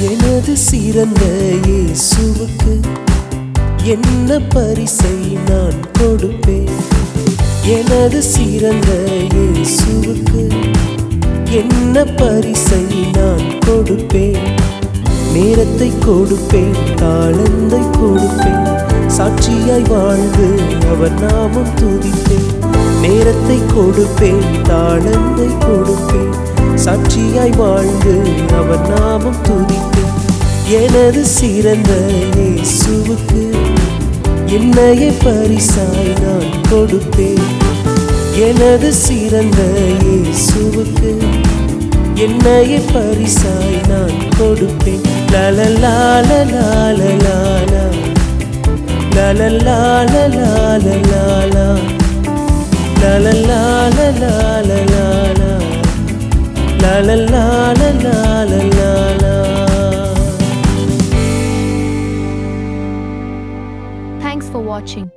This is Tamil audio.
எனது சிறந்த இயேசுவுக்கு என்ன பரிசை நான் கொடுப்பேன்? எனது சிறந்த இயேசுவுக்கு என்ன பரிசை நான் கொடுப்பேன்? நேரத்தை கொடுப்பேன், தாளந்தை கொடுப்பேன், சாட்சியாய் வாழ்ந்து அவர் நாமம் துதிப்பேன். நேரத்தை கொடுப்பேன், தாளந்தை கொடுப்பேன், சாட்சியாய் வாழ்ந்து அவர் நாமம் துதிப்பேன். எனது சிறந்த இயேசுவுக்கு என்னையே பரிசாய் நான் கொடுப்பேன். எனது சிறந்த இயேசுவுக்கு என்னையே பரிசாய் நான் கொடுப்பேன். லலலாலலாலலாலா, லலலாலலாலலாலா, லலலாலலாலலாலா, லலலாலலாலலாலா. Thanks for watching.